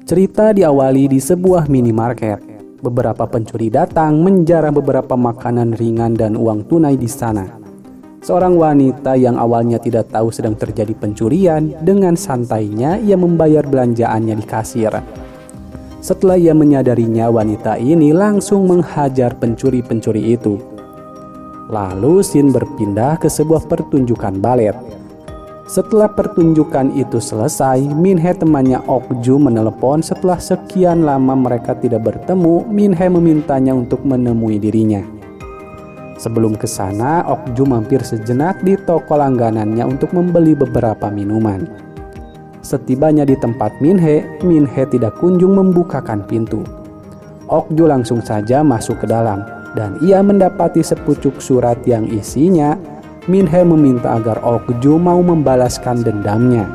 Cerita diawali di sebuah minimarket. Beberapa pencuri datang menjarah beberapa makanan ringan dan uang tunai di sana. Seorang wanita yang awalnya tidak tahu sedang terjadi pencurian, dengan santainya ia membayar belanjaannya di kasir. Setelah ia menyadarinya, wanita ini langsung menghajar pencuri-pencuri itu. Lalu scene berpindah ke sebuah pertunjukan balet. Setelah pertunjukan itu selesai, Min-hee temannya Ok-ju menelepon. Setelah sekian lama mereka tidak bertemu, Min-hee memintanya untuk menemui dirinya. Sebelum ke sana, Ok-ju mampir sejenak di toko langganannya untuk membeli beberapa minuman. Setibanya di tempat Min-hee tidak kunjung membukakan pintu. Ok-ju langsung saja masuk ke dalam, dan ia mendapati sepucuk surat yang isinya Min-hee meminta agar Ok-ju mau membalaskan dendamnya.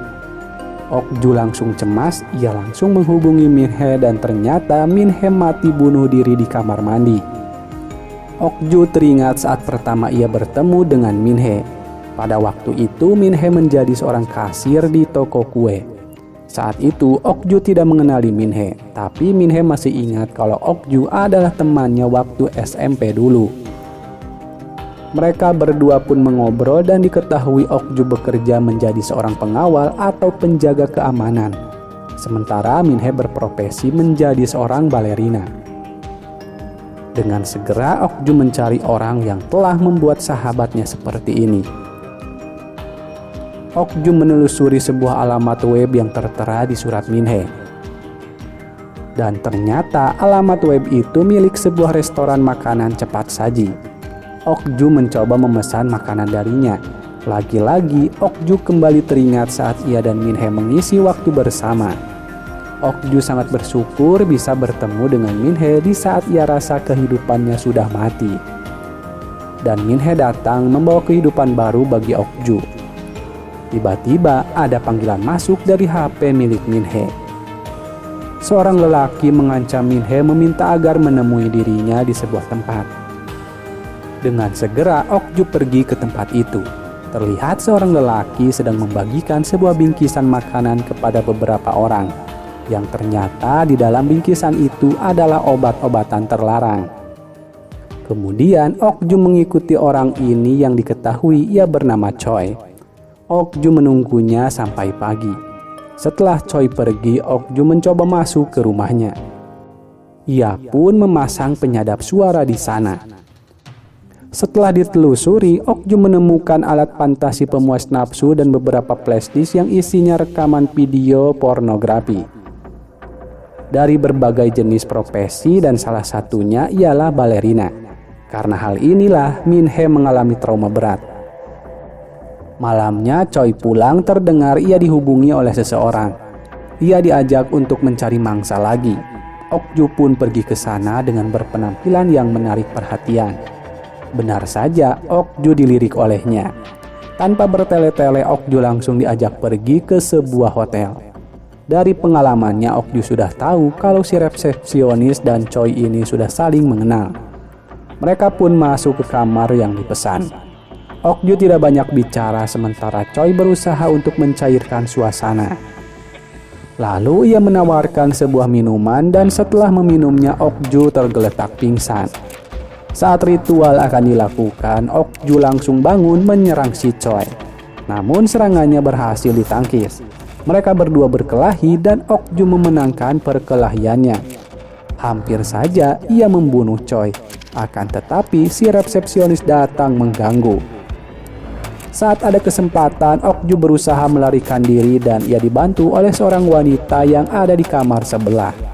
Ok-ju langsung cemas, ia langsung menghubungi Min-hee dan ternyata Min-hee mati bunuh diri di kamar mandi. Ok-ju teringat saat pertama ia bertemu dengan Min-hee. Pada waktu itu Min-hee menjadi seorang kasir di toko kue. Saat itu Ok-ju tidak mengenali Min-hee, tapi Min-hee masih ingat kalau Ok-ju adalah temannya waktu SMP dulu. Mereka berdua pun mengobrol dan diketahui Ok-ju bekerja menjadi seorang pengawal atau penjaga keamanan. Sementara Min-hee berprofesi menjadi seorang balerina. Dengan segera Ok-ju mencari orang yang telah membuat sahabatnya seperti ini. Ok-ju menelusuri sebuah alamat web yang tertera di surat Min-hee. Dan ternyata alamat web itu milik sebuah restoran makanan cepat saji. Ok-ju mencoba memesan makanan darinya. Lagi-lagi Ok-ju kembali teringat saat ia dan Min-hee mengisi waktu bersama. Ok-ju sangat bersyukur bisa bertemu dengan Min-hee di saat ia rasa kehidupannya sudah mati. Dan Min-hee datang membawa kehidupan baru bagi Ok-ju. Tiba-tiba ada panggilan masuk dari HP milik Min-hee. Seorang lelaki mengancam Min-hee meminta agar menemui dirinya di sebuah tempat. Dengan segera Ok-ju pergi ke tempat itu. Terlihat seorang lelaki sedang membagikan sebuah bingkisan makanan kepada beberapa orang, yang ternyata di dalam bingkisan itu adalah obat-obatan terlarang. Kemudian Ok-ju mengikuti orang ini yang diketahui ia bernama Choi. Ok-ju menunggunya sampai pagi. Setelah Choi pergi, Ok-ju mencoba masuk ke rumahnya. Ia pun memasang penyadap suara di sana. Setelah ditelusuri, Ok-ju menemukan alat fantasi pemuas nafsu dan beberapa flash disk yang isinya rekaman video pornografi dari berbagai jenis profesi, dan salah satunya ialah balerina. Karena hal inilah Min-hee mengalami trauma berat. Malamnya Choi pulang, terdengar ia dihubungi oleh seseorang. Ia diajak untuk mencari mangsa lagi. Ok-ju pun pergi ke sana dengan berpenampilan yang menarik perhatian. Benar saja, Ok-ju dilirik olehnya. Tanpa bertele-tele, Ok-ju langsung diajak pergi ke sebuah hotel. Dari pengalamannya, Ok-ju sudah tahu kalau si resepsionis dan Choi ini sudah saling mengenal. Mereka pun masuk ke kamar yang dipesan. Ok-ju tidak banyak bicara sementara Choi berusaha untuk mencairkan suasana. Lalu ia menawarkan sebuah minuman dan setelah meminumnya Ok-ju tergeletak pingsan. Saat ritual akan dilakukan, Ok-ju langsung bangun menyerang si Choi. Namun serangannya berhasil ditangkis. Mereka berdua berkelahi dan Ok-ju memenangkan perkelahiannya. Hampir saja ia membunuh Choi. Akan tetapi si resepsionis datang mengganggu. Saat ada kesempatan, Ok-ju berusaha melarikan diri dan ia dibantu oleh seorang wanita yang ada di kamar sebelah.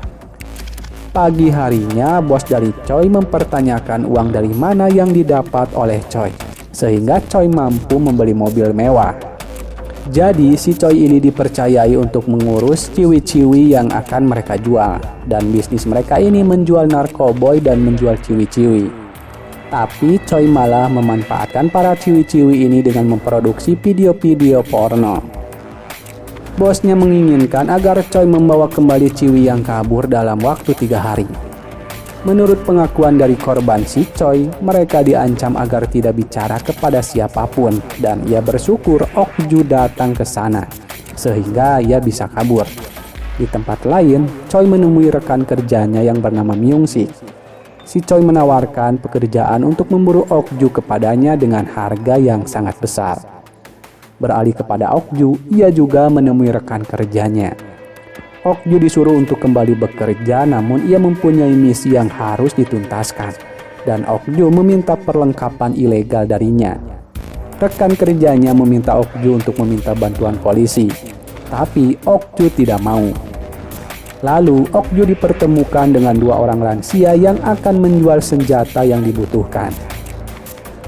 Pagi harinya, bos dari Choi mempertanyakan uang dari mana yang didapat oleh Choi, sehingga Choi mampu membeli mobil mewah. Jadi, si Choi ini dipercayai untuk mengurus ciwi-ciwi yang akan mereka jual, dan bisnis mereka ini menjual narkoboy dan menjual ciwi-ciwi. Tapi Choi malah memanfaatkan para ciwi-ciwi ini dengan memproduksi video-video porno. Bosnya menginginkan agar Choi membawa kembali ciwi yang kabur dalam waktu 3 hari. Menurut pengakuan dari korban si Choi, mereka diancam agar tidak bicara kepada siapapun dan ia bersyukur Ok-ju datang ke sana sehingga ia bisa kabur. Di tempat lain, Choi menemui rekan kerjanya yang bernama Myung-sik. Si Choi menawarkan pekerjaan untuk memburu Ok-ju kepadanya dengan harga yang sangat besar. Beralih kepada Ok-ju, ia juga menemui rekan kerjanya. Ok-ju disuruh untuk kembali bekerja, namun ia mempunyai misi yang harus dituntaskan. Dan Ok-ju meminta perlengkapan ilegal darinya. Rekan kerjanya meminta Ok-ju untuk meminta bantuan polisi. Tapi Ok-ju tidak mau. Lalu Ok-ju dipertemukan dengan dua orang lansia yang akan menjual senjata yang dibutuhkan.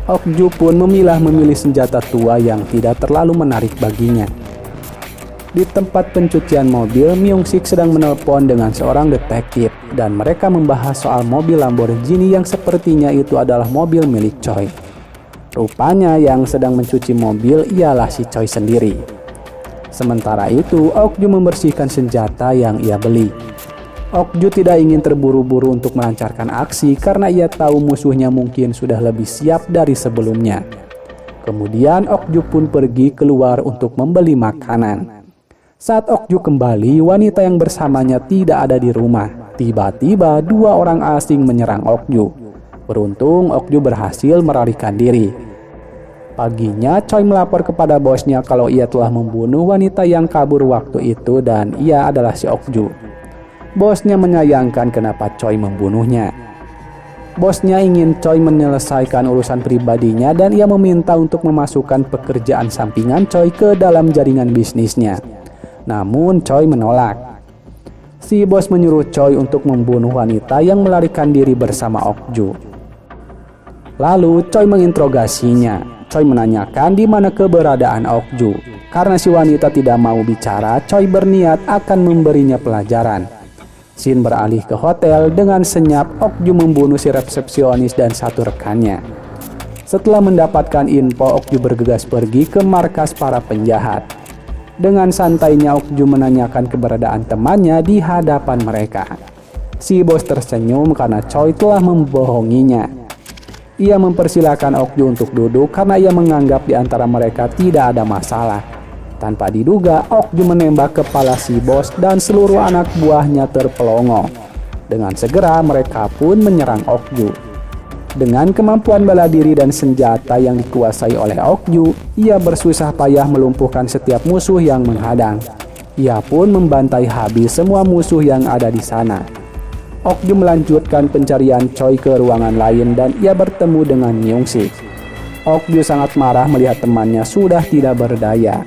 Ok-ju pun memilih senjata tua yang tidak terlalu menarik baginya. Di tempat pencucian mobil, Myung-sik sedang menelpon dengan seorang detektif dan mereka membahas soal mobil Lamborghini yang sepertinya itu adalah mobil milik Choi. Rupanya yang sedang mencuci mobil ialah si Choi sendiri. Sementara itu, Ok-ju membersihkan senjata yang ia beli. Ok-ju tidak ingin terburu-buru untuk melancarkan aksi karena ia tahu musuhnya mungkin sudah lebih siap dari sebelumnya. Kemudian Ok-ju pun pergi keluar untuk membeli makanan. Saat Ok-ju kembali, wanita yang bersamanya tidak ada di rumah. Tiba-tiba dua orang asing menyerang Ok-ju. Beruntung Ok-ju berhasil melarikan diri. Paginya, Choi melapor kepada bosnya kalau ia telah membunuh wanita yang kabur waktu itu dan ia adalah si Ok-ju. Bosnya menyayangkan kenapa Choi membunuhnya. Bosnya ingin Choi menyelesaikan urusan pribadinya dan ia meminta untuk memasukkan pekerjaan sampingan Choi ke dalam jaringan bisnisnya. Namun Choi menolak. Si bos menyuruh Choi untuk membunuh wanita yang melarikan diri bersama Ok-ju. Lalu Choi menginterogasinya. Choi menanyakan di mana keberadaan Ok-ju. Karena si wanita tidak mau bicara, Choi berniat akan memberinya pelajaran. Scene beralih ke hotel. Dengan senyap, Ok-ju membunuh si resepsionis dan satu rekannya. Setelah mendapatkan info, Ok-ju bergegas pergi ke markas para penjahat. Dengan santainya Ok-ju menanyakan keberadaan temannya di hadapan mereka. Si bos tersenyum karena Choi telah membohonginya. Ia mempersilahkan Ok-ju untuk duduk karena ia menganggap di antara mereka tidak ada masalah. Tanpa diduga, Ok-ju menembak kepala si bos dan seluruh anak buahnya terpelongo. Dengan segera mereka pun menyerang Ok-ju. Dengan kemampuan bela diri dan senjata yang dikuasai oleh Ok-ju, ia bersusah payah melumpuhkan setiap musuh yang menghadang. Ia pun membantai habis semua musuh yang ada di sana. Ok-ju melanjutkan pencarian Choi ke ruangan lain dan ia bertemu dengan Myung-sik. Ok-ju sangat marah melihat temannya sudah tidak berdaya.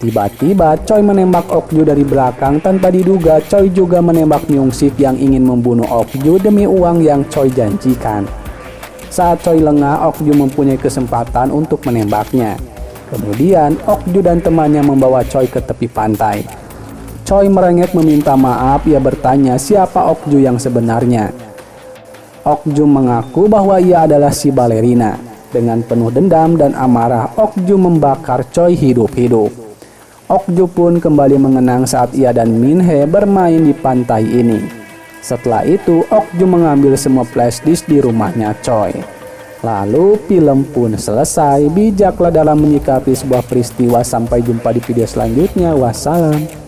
Tiba-tiba Choi menembak Ok-ju dari belakang. Tanpa diduga, Choi juga menembak Myung-sik yang ingin membunuh Ok-ju demi uang yang Choi janjikan. Saat Choi lengah, Ok-ju mempunyai kesempatan untuk menembaknya. Kemudian Ok-ju dan temannya membawa Choi ke tepi pantai. Choi merengek meminta maaf. Ia bertanya siapa Ok-ju yang sebenarnya. Ok-ju mengaku bahwa ia adalah si balerina. Dengan penuh dendam dan amarah, Ok-ju membakar Choi hidup-hidup. Ok-ju pun kembali mengenang saat ia dan Min-hee bermain di pantai ini. Setelah itu, Ok-ju mengambil semua flashdisk di rumahnya Choi. Lalu film pun selesai. Bijaklah dalam menyikapi sebuah peristiwa. Sampai jumpa di video selanjutnya. Wassalam.